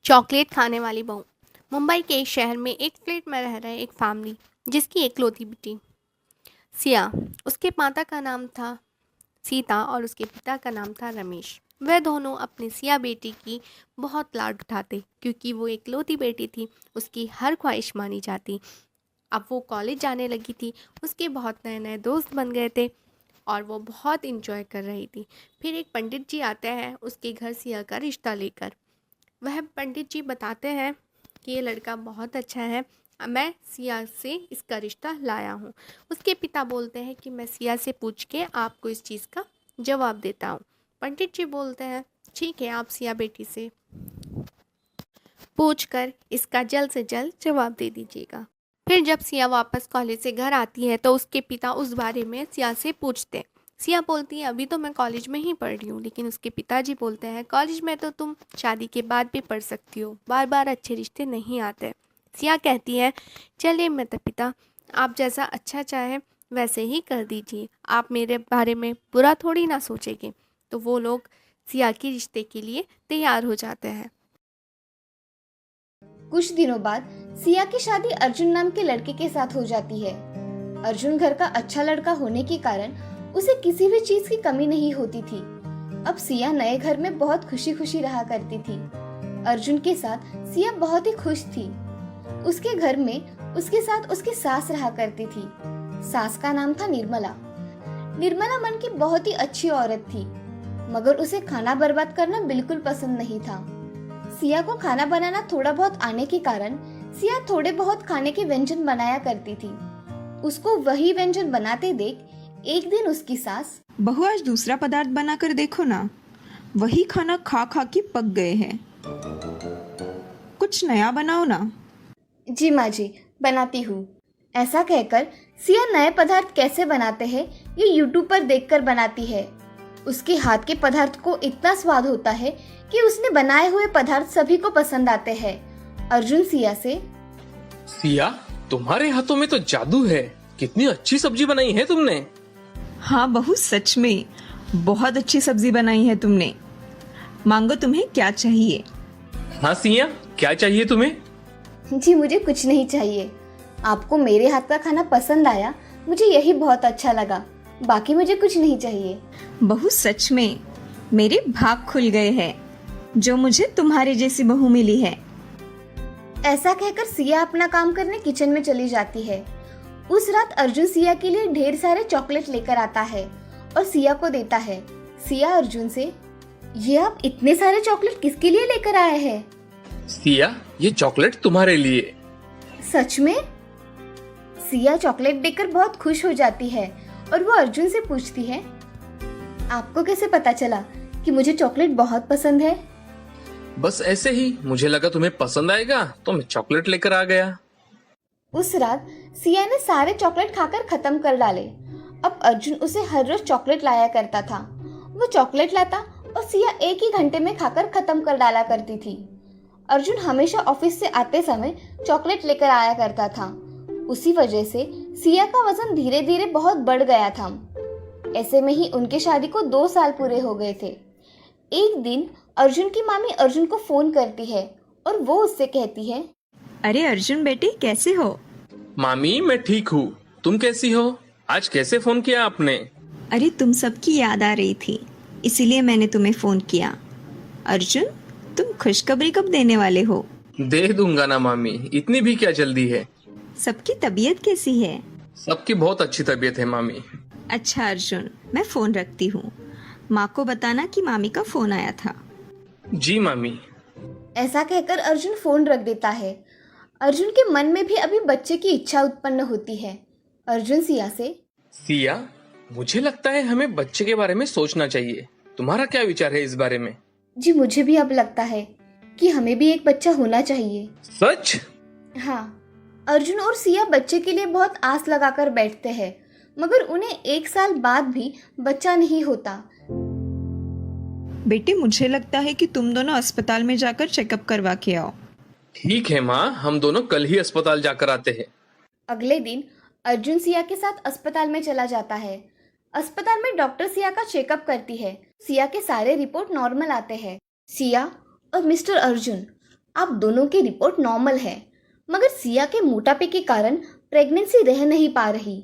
Chocolate खाने वाली बहू। मुंबई के एक शहर में एक फ्लैट में रह रहे एक फैमिली जिसकी एकलौती बेटी सिया। उसके माता का नाम था सीता और उसके पिता का नाम था रमेश। वह दोनों अपनी सिया बेटी की बहुत लाड उठाते क्योंकि वो एकलौती बेटी थी। उसकी हर ख्वाहिश मानी जाती। अब वो कॉलेज जाने लगी थी। उसके बहुत नए नए दोस्त बन गए थे और वो बहुत इंजॉय कर रही थी। फिर एक पंडित जी आते हैं उसके घर सिया का रिश्ता लेकर। वह पंडित जी बताते हैं कि ये लड़का बहुत अच्छा है, मैं सिया से इसका रिश्ता लाया हूँ। उसके पिता बोलते हैं कि मैं सिया से पूछ के आपको इस चीज़ का जवाब देता हूँ। पंडित जी बोलते हैं ठीक है, आप सिया बेटी से पूछ कर इसका जल्द से जल्द जवाब दे दीजिएगा। फिर जब सिया वापस कॉलेज से घर आती है तो उसके पिता उस बारे में सिया से पूछते हैं। सिया बोलती है अभी तो मैं कॉलेज में ही पढ़ रही हूँ, लेकिन उसके पिताजी बोलते हैं कॉलेज में तो तुम शादी के बाद भी पढ़ सकती हो, बार बार अच्छे रिश्ते नहीं आते। सिया कहती है चलिए माता पिता, आप जैसा अच्छा चाहे वैसे ही कर दीजिए, आप मेरे बारे में बुरा थोड़ी ना सोचेंगे। तो वो लोग सिया के रिश्ते के लिए तैयार हो जाते हैं। कुछ दिनों बाद सिया की शादी अर्जुन नाम के लड़के के साथ हो जाती है। अर्जुन घर का अच्छा लड़का होने के कारण उसे किसी भी चीज की कमी नहीं होती थी। अब सिया नए घर में बहुत खुशी खुशी रहा करती थी। अर्जुन के साथ सिया बहुत ही खुश थी। उसके घर में उसके साथ उसकी सास रहा करती थी। सास का नाम था निर्मला। निर्मला मन की बहुत ही अच्छी औरत थी, मगर उसे खाना बर्बाद करना बिल्कुल पसंद नहीं था। सिया को खाना बनाना थोड़ा बहुत आने के कारण सिया थोड़े बहुत खाने के व्यंजन बनाया करती थी। उसको वही व्यंजन बनाते देख एक दिन उसकी सास, बहू आज दूसरा पदार्थ बनाकर देखो ना, वही खाना खा खा के पक गए हैं, कुछ नया बनाओ ना। जी माँ जी, बनाती हूँ। ऐसा कहकर सिया नए पदार्थ कैसे बनाते हैं ये यूट्यूब पर देखकर बनाती है। उसके हाथ के पदार्थ को इतना स्वाद होता है कि उसने बनाए हुए पदार्थ सभी को पसंद आते हैं। अर्जुन सिया से, सिया, तुम्हारे हाथों में तो जादू है, कितनी अच्छी सब्जी बनाई है तुमने। हाँ बहू, सच में बहुत अच्छी सब्जी बनाई है तुमने। मांगो तुम्हें क्या चाहिए। हाँ सिया, क्या चाहिए तुम्हें। जी मुझे कुछ नहीं चाहिए। आपको मेरे हाथ का खाना पसंद आया, मुझे यही बहुत अच्छा लगा, बाकी मुझे कुछ नहीं चाहिए। बहू सच में मेरे भाग खुल गए हैं, जो मुझे तुम्हारे जैसी बहू मिली है। ऐसा कहकर सिया अपना काम करने किचन में चली जाती है। उस रात अर्जुन सिया के लिए ढेर सारे चॉकलेट लेकर आता है और सिया को देता है। सिया अर्जुन से, ये आप इतने सारे चॉकलेट किसके लिए लेकर आए हैं? सिया, ये चॉकलेट तुम्हारे लिए। सच में? सिया चॉकलेट देखकर बहुत खुश हो जाती है और वो अर्जुन से पूछती है, आपको कैसे पता चला कि मुझे चॉकलेट बहुत पसंद है? बस ऐसे ही, मुझे लगा तुम्हें पसंद आएगा तो मैं चॉकलेट लेकर आ गया। उस रात सिया ने सारे चॉकलेट खाकर खत्म कर डाले। अब अर्जुन उसे हर रोज चॉकलेट लाया करता था। वो चॉकलेट लाता और सिया एक ही घंटे में खाकर खत्म कर डाला करती थी। अर्जुन हमेशा ऑफिस से आते समय चॉकलेट लेकर आया करता था। उसी वजह से सिया का वजन धीरे धीरे बहुत बढ़ गया था। ऐसे में ही उनके शादी को 2 साल पूरे हो गए थे। एक दिन अर्जुन की मामी अर्जुन को फोन करती है और वो उससे कहती है, अरे अर्जुन बेटे, कैसे हो? मामी, मैं ठीक हूँ, तुम कैसी हो? आज कैसे फोन किया आपने? अरे तुम सबकी याद आ रही थी, इसीलिए मैंने तुम्हें फोन किया। अर्जुन, तुम खुशखबरी कब देने वाले हो? दे दूंगा ना मामी, इतनी भी क्या जल्दी है। सबकी तबीयत कैसी है? सबकी बहुत अच्छी तबीयत है मामी। अच्छा अर्जुन, मैं फोन रखती हूँ। माँ को बताना कि मामी का फोन आया था। जी मामी। ऐसा कहकर अर्जुन फोन रख देता है। अर्जुन के मन में भी अभी बच्चे की इच्छा उत्पन्न होती है। अर्जुन सिया से, सिया, मुझे लगता है हमें बच्चे के बारे में सोचना चाहिए, तुम्हारा क्या विचार है इस बारे में? जी मुझे भी अब लगता है कि हमें भी एक बच्चा होना चाहिए। सच? हाँ, अर्जुन और सिया बच्चे के लिए बहुत आस लगाकर बैठते हैं, मगर उन्हें 1 साल बाद भी बच्चा नहीं होता। बेटे, मुझे लगता है कि तुम दोनों अस्पताल में जाकर चेकअप करवा के आओ। ठीक है माँ, हम दोनों कल ही अस्पताल जाकर आते हैं। अगले दिन अर्जुन सिया के साथ अस्पताल में चला जाता है। अस्पताल में डॉक्टर सिया का चेकअप करती है। सिया के सारे रिपोर्ट नॉर्मल आते हैं। सिया और मिस्टर अर्जुन आप दोनों की रिपोर्ट नॉर्मल है, मगर सिया के मोटापे के कारण प्रेगनेंसी रह नहीं पा रही।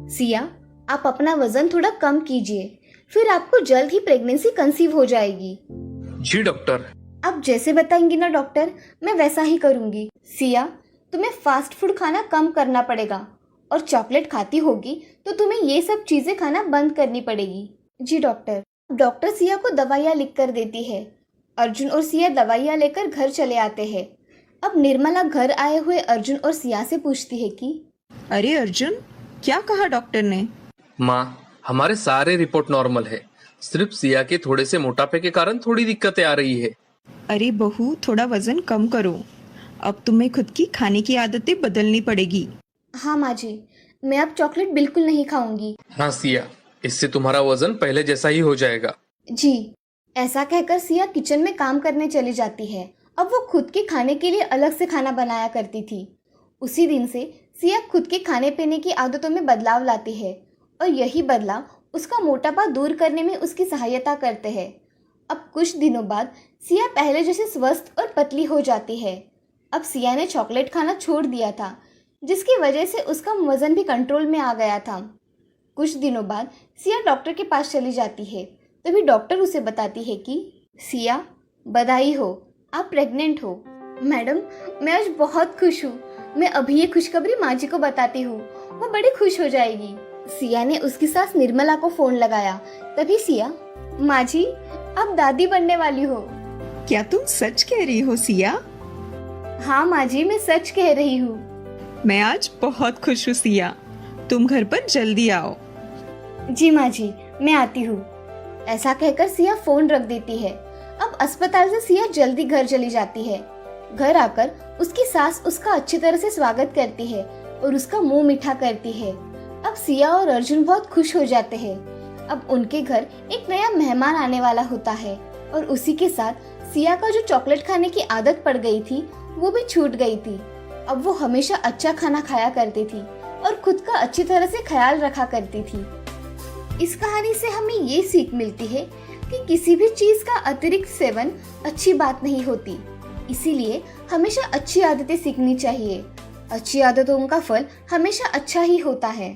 सिया, आप अपना वजन थोड़ा कम कीजिए, फिर आपको जल्द ही प्रेगनेंसी कंसीव हो जाएगी। जी डॉक्टर। आप जैसे बताएंगी ना डॉक्टर, मैं वैसा ही करूंगी। सिया, तुम्हें फास्ट फूड खाना कम करना पड़ेगा और चॉकलेट खाती होगी तो तुम्हें ये सब चीजें खाना बंद करनी पड़ेगी। जी डॉक्टर। डॉक्टर सिया को दवाइयाँ लिख कर देती है। अर्जुन और सिया दवाइयाँ लेकर घर चले आते हैं। अब निर्मला घर आए हुए अर्जुन और सिया से पूछती है कि अरे अर्जुन, क्या कहा डॉक्टर ने? माँ, हमारे सारे रिपोर्ट नॉर्मल है, सिर्फ सिया के थोड़े से मोटापे के कारण थोड़ी दिक्कतें आ रही है। अरे बहू, थोड़ा वजन कम करो। अब तुम्हें खुद की खाने की आदतें बदलनी पड़ेगी। हाँ माँ जी, मैं अब चॉकलेट बिल्कुल नहीं खाऊंगी। हाँ सिया, इससे तुम्हारा वजन पहले जैसा ही हो जाएगा। जी। ऐसा कहकर सिया किचन में काम करने चली जाती है। अब वो खुद के खाने के लिए अलग से खाना बनाया करती थी। उसी दिन से सिया खुद के खाने पीने की आदतों में बदलाव लाती है और यही बदलाव उसका मोटापा दूर करने में उसकी सहायता करते हैं। अब कुछ दिनों बाद सिया पहले जैसे स्वस्थ और पतली हो जाती है। अब सिया ने चॉकलेट खाना छोड़ दिया था, जिसकी वजह से उसका वजन भी कंट्रोल में आ गया था। कुछ दिनों बाद सिया डॉक्टर के पास चली जाती है। तभी डॉक्टर उसे बताती है कि सिया, बधाई हो, आप प्रेग्नेंट हो। मैडम, मैं आज बहुत खुश हूँ। मैं अभी ये खुशखबरी माँ जी को बताती हूँ, वो बड़ी खुश हो जाएगी। सिया ने उसकी सास निर्मला को फोन लगाया। तभी सिया, माँ जी, आप दादी बनने वाली हो। क्या तुम सच कह रही हो सिया? हाँ माँ जी, मैं सच कह रही हूँ। मैं आज बहुत खुश हूँ सिया, तुम घर पर जल्दी आओ। जी माँ जी, मैं आती हूँ। ऐसा कहकर सिया फोन रख देती है। अब अस्पताल से सिया जल्दी घर चली जाती है। घर आकर उसकी सास उसका अच्छी तरह से स्वागत करती है और उसका मुंह मीठा करती है। अब सिया और अर्जुन बहुत खुश हो जाते हैं। अब उनके घर एक नया मेहमान आने वाला होता है और उसी के साथ सिया का जो चॉकलेट खाने की आदत पड़ गई थी वो भी छूट गई थी। अब वो हमेशा अच्छा खाना खाया करती थी और खुद का अच्छी तरह से ख्याल रखा करती थी। इस कहानी से हमें ये सीख मिलती है कि किसी भी चीज का अतिरिक्त सेवन अच्छी बात नहीं होती। इसीलिए हमेशा अच्छी आदतें सीखनी चाहिए। अच्छी आदतों का फल हमेशा अच्छा ही होता है।